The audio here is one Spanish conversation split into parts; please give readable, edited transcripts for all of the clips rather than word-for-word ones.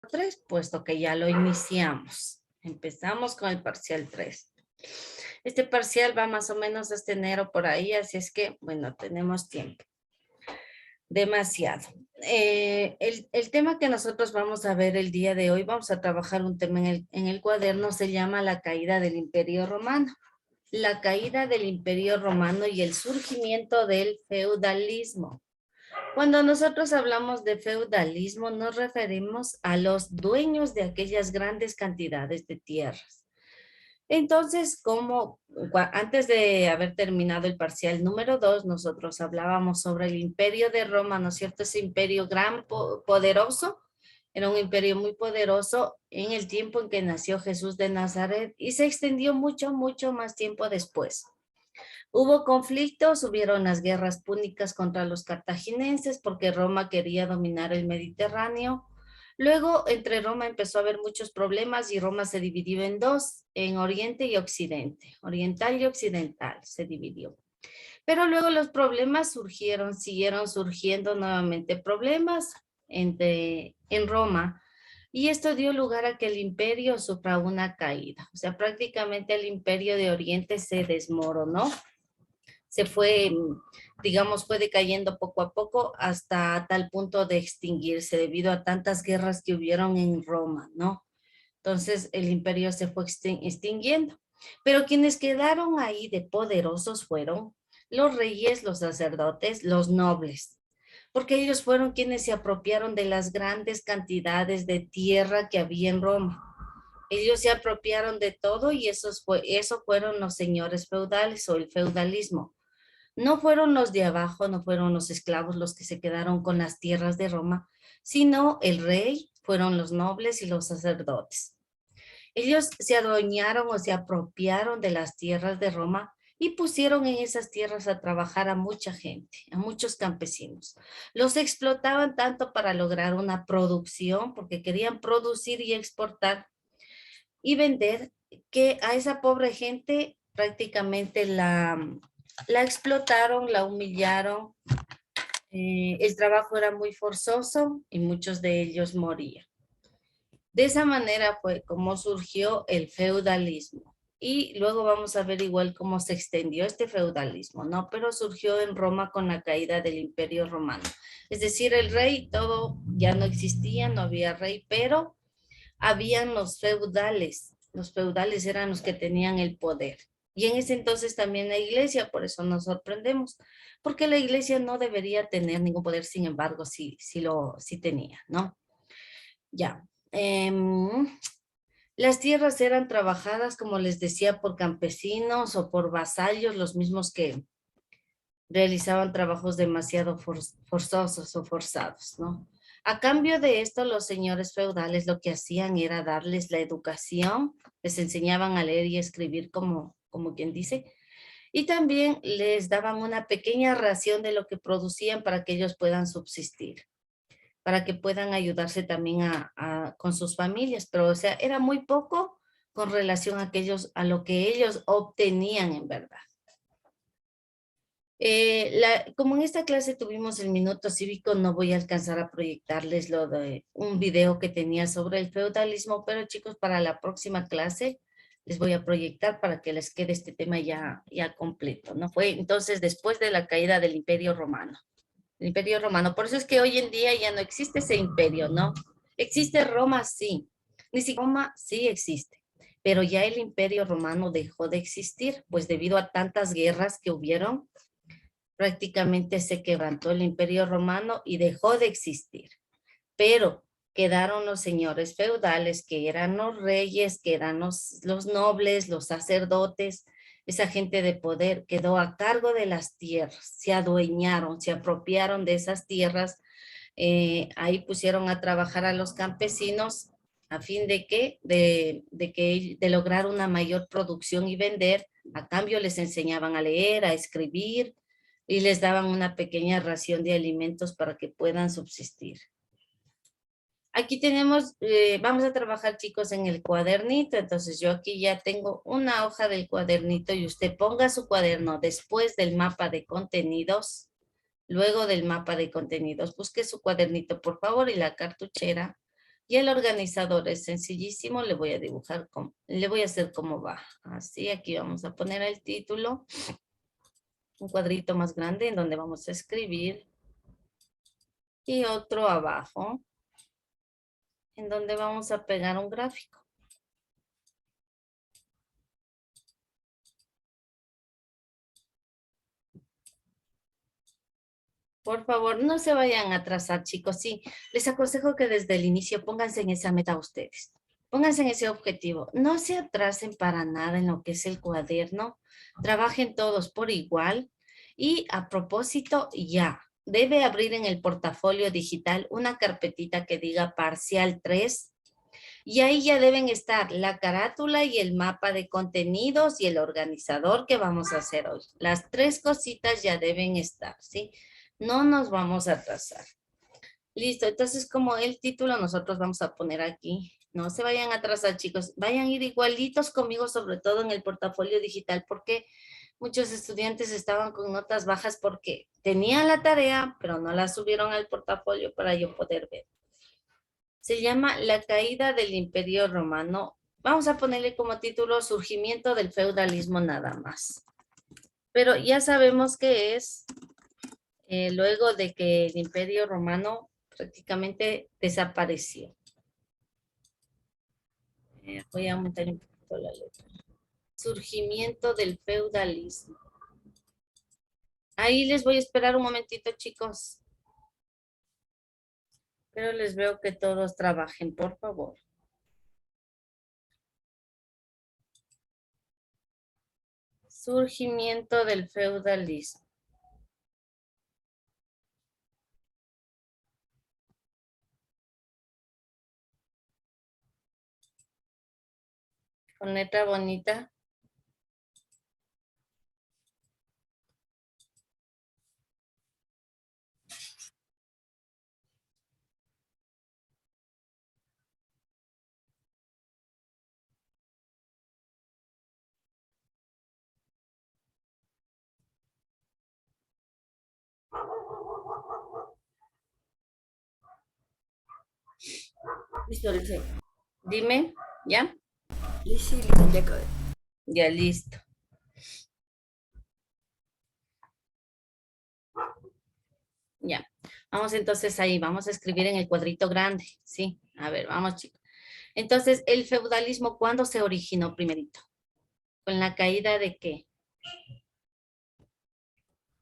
3, puesto que ya lo iniciamos. Empezamos con el parcial 3. Este parcial va más o menos hasta enero por ahí, así es que, bueno, tenemos tiempo. Demasiado. El tema que nosotros vamos a ver el día de hoy, vamos a trabajar un tema en el cuaderno, se llama la caída del Imperio Romano. La caída del Imperio Romano y el surgimiento del feudalismo. Cuando nosotros hablamos de feudalismo, nos referimos a los dueños de aquellas grandes cantidades de tierras. Entonces, como antes de haber terminado el parcial número 2, nosotros hablábamos sobre el imperio de Roma, ¿no es cierto? Ese imperio gran, poderoso, era un imperio muy poderoso en el tiempo en que nació Jesús de Nazaret y se extendió mucho, mucho más tiempo después. Hubo conflictos, hubieron las guerras púnicas contra los cartagineses porque Roma quería dominar el Mediterráneo. Luego, entre Roma empezó a haber muchos problemas y Roma se dividió en dos, en Oriente y Occidente. Oriental y Occidental se dividió. Pero luego los problemas siguieron surgiendo nuevamente problemas en Roma. Y esto dio lugar a que el imperio sufra una caída. O sea, prácticamente el imperio de Oriente se desmoronó. Se fue, digamos, fue decayendo poco a poco hasta tal punto de extinguirse debido a tantas guerras que hubieron en Roma, ¿no? Entonces el imperio se fue extinguiendo. Pero quienes quedaron ahí de poderosos fueron los reyes, los sacerdotes, los nobles, porque ellos fueron quienes se apropiaron de las grandes cantidades de tierra que había en Roma. Ellos se apropiaron de todo y eso fueron los señores feudales o el feudalismo. No fueron los de abajo, no fueron los esclavos los que se quedaron con las tierras de Roma, sino el rey, fueron los nobles y los sacerdotes. Ellos se adueñaron o se apropiaron de las tierras de Roma y pusieron en esas tierras a trabajar a mucha gente, a muchos campesinos. Los explotaban tanto para lograr una producción, porque querían producir y exportar y vender, que a esa pobre gente prácticamente la explotaron, la humillaron. El trabajo era muy forzoso y muchos de ellos morían. De esa manera fue como surgió el feudalismo. Y luego vamos a ver igual cómo se extendió este feudalismo, ¿no? Pero surgió en Roma con la caída del Imperio Romano. Es decir, el rey, todo ya no existía, no había rey, pero habían los feudales. Los feudales eran los que tenían el poder. Y en ese entonces también la iglesia, por eso nos sorprendemos, porque la iglesia no debería tener ningún poder, sin embargo, sí tenía, ¿no? Ya. Las tierras eran trabajadas, como les decía, por campesinos o por vasallos, los mismos que realizaban trabajos demasiado forzosos o forzados, ¿no? A cambio de esto, los señores feudales lo que hacían era darles la educación, les enseñaban a leer y escribir como quien dice, y también les daban una pequeña ración de lo que producían para que ellos puedan subsistir, para que puedan ayudarse también con sus familias, pero o sea, era muy poco con relación a lo que ellos obtenían en verdad. Como en esta clase tuvimos el minuto cívico, no voy a alcanzar a proyectarles lo de un video que tenía sobre el feudalismo, pero chicos, para la próxima clase les voy a proyectar para que les quede este tema ya completo, ¿no? Fue entonces después de la caída del Imperio Romano. El Imperio Romano, por eso es que hoy en día ya no existe ese imperio, ¿no? Existe Roma, sí. Ni siquiera Roma sí existe, pero ya el Imperio Romano dejó de existir, pues debido a tantas guerras que hubieron, prácticamente se quebrantó el Imperio Romano y dejó de existir. Pero quedaron los señores feudales, que eran los reyes, que eran los nobles, los sacerdotes. Esa gente de poder quedó a cargo de las tierras, se adueñaron, se apropiaron de esas tierras. Ahí pusieron a trabajar a los campesinos a fin de lograr una mayor producción y vender. A cambio les enseñaban a leer, a escribir, y les daban una pequeña ración de alimentos para que puedan subsistir. Aquí tenemos, vamos a trabajar chicos en el cuadernito, entonces yo aquí ya tengo una hoja del cuadernito y usted ponga su cuaderno después del mapa de contenidos, luego del mapa de contenidos, busque su cuadernito por favor y la cartuchera Y el organizador es sencillísimo, le voy a dibujar, le voy a hacer cómo va. Así, aquí vamos a poner el título, un cuadrito más grande en donde vamos a escribir y otro abajo en donde vamos a pegar un gráfico. Por favor, no se vayan a atrasar, chicos. Sí, les aconsejo que desde el inicio pónganse en esa meta ustedes. Pónganse en ese objetivo. No se atrasen para nada en lo que es el cuaderno. Trabajen todos por igual. Y a propósito, ya, debe abrir en el portafolio digital una carpetita que diga parcial 3. Y ahí ya deben estar la carátula y el mapa de contenidos y el organizador que vamos a hacer hoy. Las 3 cositas ya deben estar, ¿sí? No nos vamos a atrasar. Listo, entonces como el título nosotros vamos a poner aquí. No se vayan a atrasar, chicos. Vayan a ir igualitos conmigo, sobre todo en el portafolio digital, porque muchos estudiantes estaban con notas bajas porque tenían la tarea, pero no la subieron al portafolio para yo poder ver. Se llama La caída del Imperio Romano. Vamos a ponerle como título Surgimiento del feudalismo nada más. Pero ya sabemos que es luego de que el Imperio Romano prácticamente desapareció. Voy a aumentar un poquito la letra. Surgimiento del feudalismo. Ahí les voy a esperar un momentito, chicos. Pero les veo que todos trabajen, por favor. Surgimiento del feudalismo. Con letra bonita. Listo, Lice. Dime, ¿ya? Sí, listo, ya acabé. Ya listo. Ya. Vamos entonces ahí, vamos a escribir en el cuadrito grande. Sí, a ver, vamos chicos. Entonces, ¿el feudalismo cuándo se originó primerito? ¿Con la caída de qué?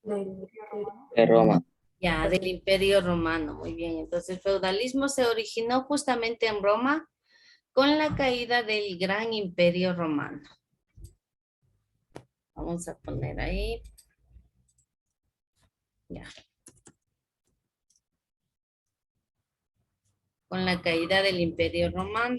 De Roma. Ya, del Imperio Romano. Muy bien. Entonces, el feudalismo se originó justamente en Roma con la caída del gran Imperio Romano. Vamos a poner ahí. Ya. Con la caída del Imperio Romano.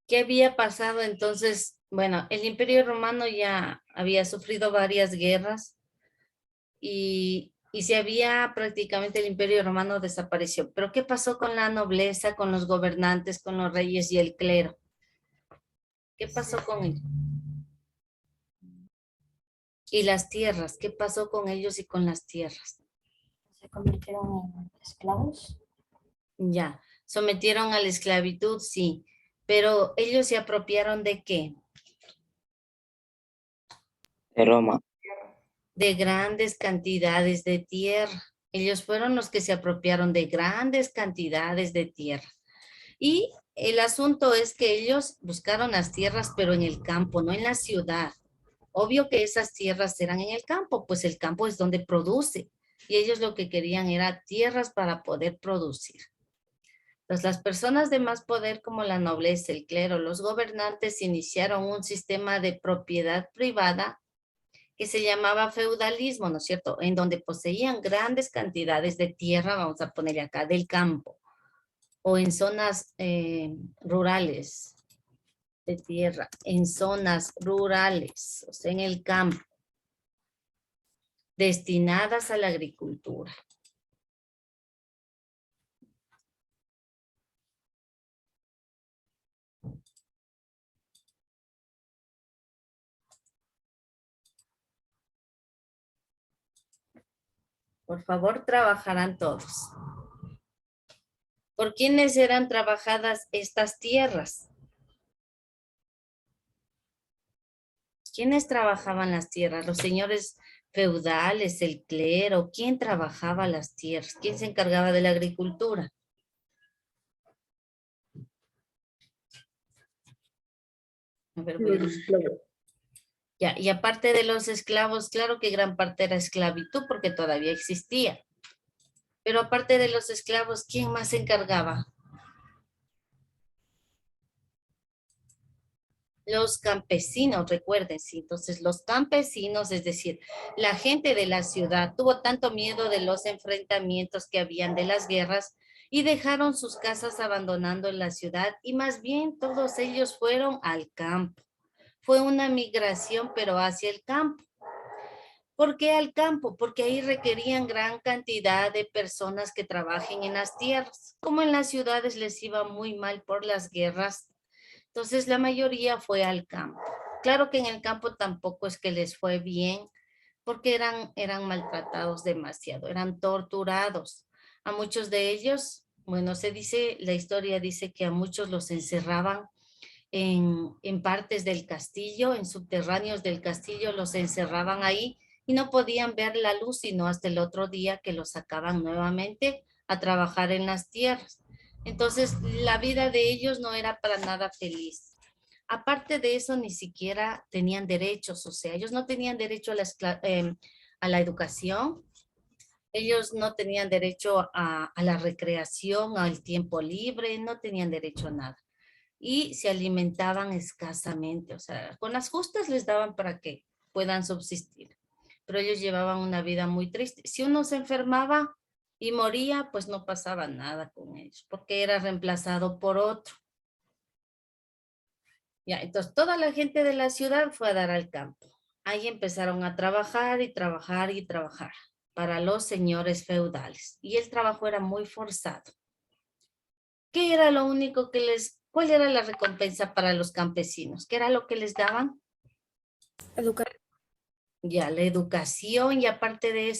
¿Qué había pasado entonces? Bueno, el Imperio Romano ya había sufrido varias guerras y se había prácticamente el Imperio Romano desapareció. Pero ¿qué pasó con la nobleza, con los gobernantes, con los reyes y el clero? ¿Qué pasó con ellos? Y las tierras, ¿qué pasó con ellos y con las tierras? Se convirtieron en esclavos. Ya, sometieron a la esclavitud, sí, pero ellos se apropiaron ¿de qué? De Roma. De grandes cantidades de tierra. Ellos fueron los que se apropiaron de grandes cantidades de tierra. Y el asunto es que ellos buscaron las tierras, pero en el campo, no en la ciudad. Obvio que esas tierras eran en el campo, pues el campo es donde produce. Y ellos lo que querían era tierras para poder producir. Entonces, las personas de más poder como la nobleza, el clero, los gobernantes iniciaron un sistema de propiedad privada que se llamaba feudalismo, ¿no es cierto? En donde poseían grandes cantidades de tierra, vamos a ponerle acá, del campo, o en zonas rurales de tierra, en zonas rurales, o sea, en el campo, destinadas a la agricultura. Por favor, trabajarán todos. ¿Por quiénes eran trabajadas estas tierras? ¿Quiénes trabajaban las tierras? Los señores feudales, el clero. ¿Quién trabajaba las tierras? ¿Quién se encargaba de la agricultura? A ver, voy a- Los esclavos. Ya, y aparte de los esclavos, claro que gran parte era esclavitud porque todavía existía. Pero aparte de los esclavos, ¿quién más se encargaba? Los campesinos, recuerden, sí. Entonces, los campesinos, es decir, la gente de la ciudad, tuvo tanto miedo de los enfrentamientos que habían de las guerras y dejaron sus casas abandonando la ciudad y más bien todos ellos fueron al campo. Fue una migración, pero hacia el campo. ¿Por qué al campo? Porque ahí requerían gran cantidad de personas que trabajen en las tierras. Como en las ciudades les iba muy mal por las guerras, entonces la mayoría fue al campo. Claro que en el campo tampoco es que les fue bien, porque eran maltratados demasiado, eran torturados. A muchos de ellos, bueno, se dice, la historia dice que a muchos los encerraban en partes del castillo, en subterráneos del castillo, los encerraban ahí y no podían ver la luz sino hasta el otro día que los sacaban nuevamente a trabajar en las tierras. Entonces, la vida de ellos no era para nada feliz. Aparte de eso, ni siquiera tenían derechos, o sea, ellos no tenían derecho a la educación, ellos no tenían derecho a la recreación, al tiempo libre, no tenían derecho a nada y se alimentaban escasamente, o sea, con las justas les daban para que puedan subsistir, pero ellos llevaban una vida muy triste. Si uno se enfermaba y moría, pues no pasaba nada con ellos, porque era reemplazado por otro. Ya, entonces toda la gente de la ciudad fue a dar al campo. Ahí empezaron a trabajar y trabajar y trabajar para los señores feudales. Y el trabajo era muy forzado. ¿Qué era lo único que cuál era la recompensa para los campesinos? ¿Qué era lo que les daban? Educar. Ya, la educación y aparte de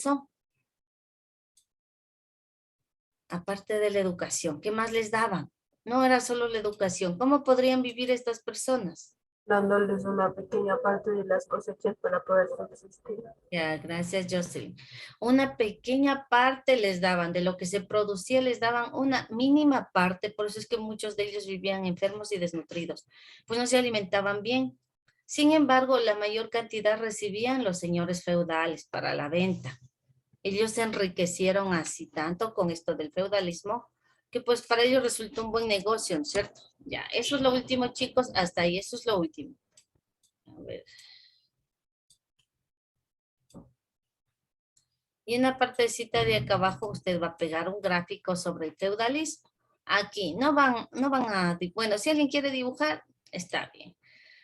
la educación, ¿qué más les daban? No era solo la educación. ¿Cómo podrían vivir estas personas? Dándoles una pequeña parte de las cosechas para poder subsistir. Ya, gracias, Jocelyn. Una pequeña parte les daban, de lo que se producía les daban una mínima parte, por eso es que muchos de ellos vivían enfermos y desnutridos, pues no se alimentaban bien. Sin embargo, la mayor cantidad recibían los señores feudales para la venta. Ellos se enriquecieron así tanto con esto del feudalismo, que pues para ellos resultó un buen negocio, ¿no es cierto? Ya, eso es lo último, chicos, hasta ahí, eso es lo último. A ver. Y en la partecita de acá abajo usted va a pegar un gráfico sobre el feudalismo. Aquí no van a, bueno, si alguien quiere dibujar, está bien.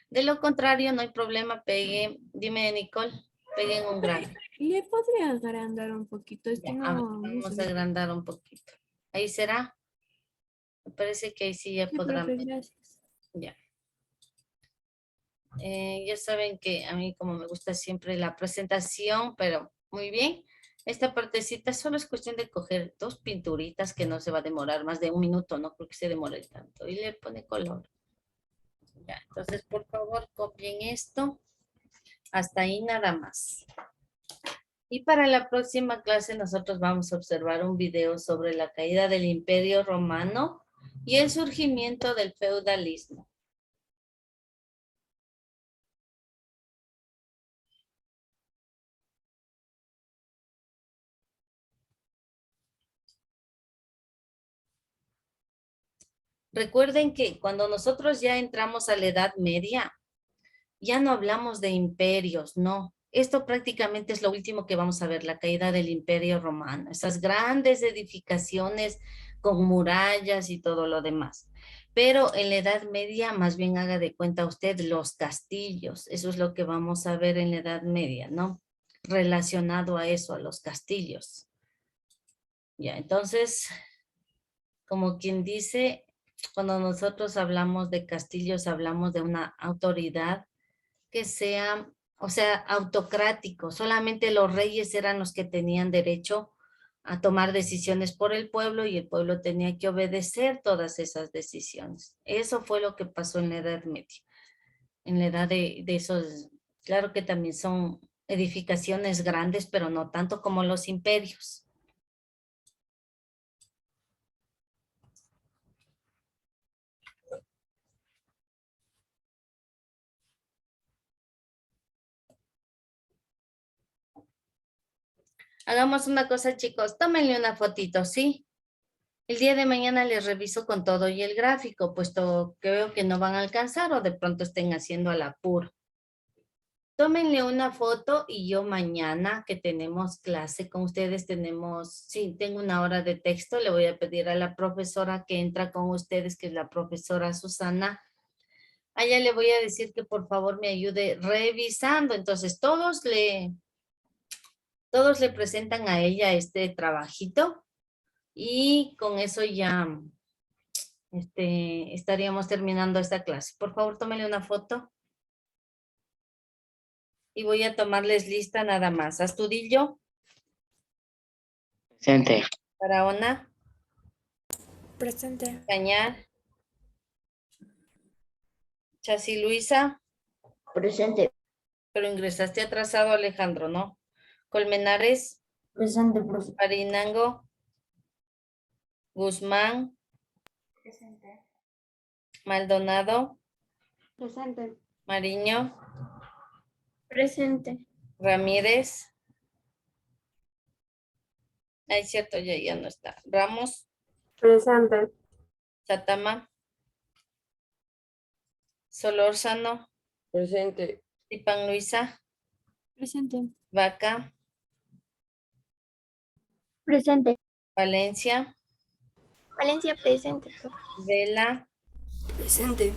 De lo contrario, no hay problema, pegue, dime Nicole, peguen un gráfico. ¿Le podría agrandar un poquito? Es que Ya, a ver, no vamos se a ve. agrandar un poquito. Ahí será. Me parece que ahí sí ya Sí, podrán profe, ver. gracias. Ya. Ya saben que a mí como me gusta siempre la presentación, pero muy bien. Esta partecita solo es cuestión de coger dos pinturitas que no se va a demorar más de un minuto, no creo que se demore tanto. Y le pone color. Ya, entonces por favor copien esto. Hasta ahí nada más. Y para la próxima clase nosotros vamos a observar un video sobre la caída del Imperio Romano y el surgimiento del feudalismo. Recuerden que cuando nosotros ya entramos a la Edad Media, ya no hablamos de imperios, no. Esto prácticamente es lo último que vamos a ver, la caída del Imperio Romano, esas grandes edificaciones con murallas y todo lo demás. Pero en la Edad Media, más bien haga de cuenta usted los castillos, eso es lo que vamos a ver en la Edad Media, ¿no? Relacionado a eso, a los castillos. Ya, entonces, como quien dice, cuando nosotros hablamos de castillos, hablamos de una autoridad que sea o sea, autocrático. Solamente los reyes eran los que tenían derecho a tomar decisiones por el pueblo y el pueblo tenía que obedecer todas esas decisiones. Eso fue lo que pasó en la Edad Media. En la edad de esos, claro que también son edificaciones grandes, pero no tanto como los imperios. Hagamos una cosa, chicos, tómenle una fotito, ¿sí? El día de mañana les reviso con todo y el gráfico, puesto que veo que no van a alcanzar o de pronto estén haciendo al apuro. Tómenle una foto y yo mañana que tenemos clase con ustedes, sí, tengo una hora de texto, le voy a pedir a la profesora que entra con ustedes, que es la profesora Susana. A ella le voy a decir que por favor me ayude revisando. Entonces todos le presentan a ella este trabajito y con eso ya estaríamos terminando esta clase. Por favor, tómenle una foto. Y voy a tomarles lista nada más. Astudillo, Presente. Barahona, Presente. Cañar, Chasi Luisa, Presente. pero ingresaste atrasado, Alejandro, ¿no? Colmenares, Presente, profe. Parinango, Guzmán, Presente. Maldonado, Presente. Mariño, Presente. Ramírez. Ay, cierto, ya no está. Ramos, Presente. Satama, Solórzano, Presente. Tipan Luisa, Presente. Vaca, Presente. Valencia, Valencia presente. Vela. Presente.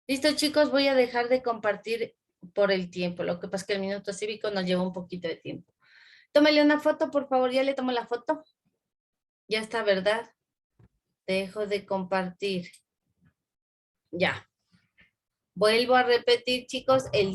Listo, chicos, voy a dejar de compartir por el tiempo. Lo que pasa es que el minuto cívico nos lleva un poquito de tiempo. Tómale una foto, por favor. ¿Ya le tomo la foto? Ya está, ¿verdad? Dejo de compartir. Ya. Vuelvo a repetir, chicos, el